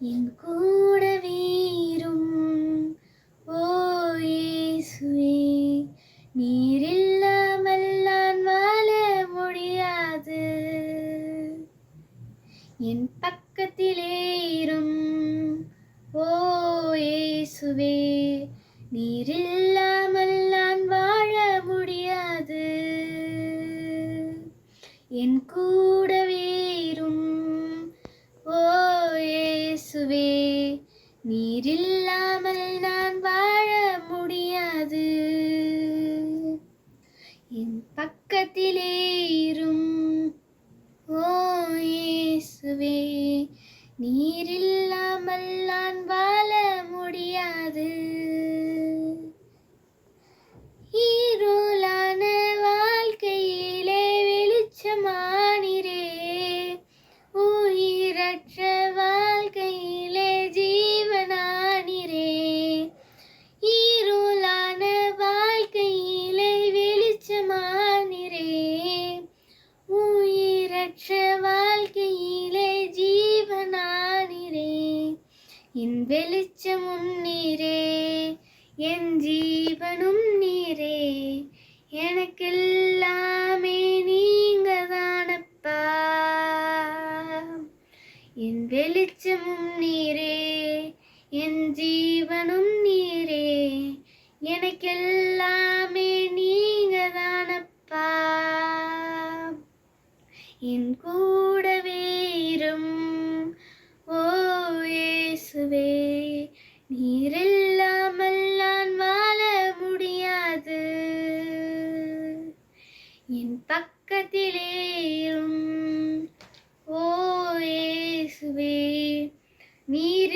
என் கூடவே இரும் ஓ இயேசுவே, நீர் இல்லாமல் நான் வாழ முடியாது. என் பக்கத்திலே இரும் ஓ இயேசுவே, நீர் இல்லாமல் நான் வாழ முடியாது. என் கூடவே இரும் ஓ இயேசுவே, நீர் இல்லாமல் நான் வாழ முடியாது. என் பக்கத்திலே இரும் ஓ இயேசுவே, நீர் இல்லாமல் நான் வாழ முடியாது. இருளான வாழ்க்கையிலே வெளிச்சமானீரே, உயிரற்ற வாழ்க்கையிலே ஜீவனானீரே. இருளான வாழ்க்கையிலே வெளிச்சமானீரே, உயிரற்ற வாழ்க்கையிலே ஜீவனானீரே. என் வெளிச்சமும் நீரே, என் ஜீவனும் நீரே, எனக்கெல்லாமே நீங்க தானப்பா. என் வெளிச்சமும் நீரே, என் ஜீவனும் நீரே, எனக்கெல்லாமே நீங்க தானப்பா. என் கூடவே இரும் ஓ இயேசுவே, நீர் இல்லாமல் நான் வாழ முடியாது. என் பக்கத்திலே இரும் ஓ இயேசுவே, நீர்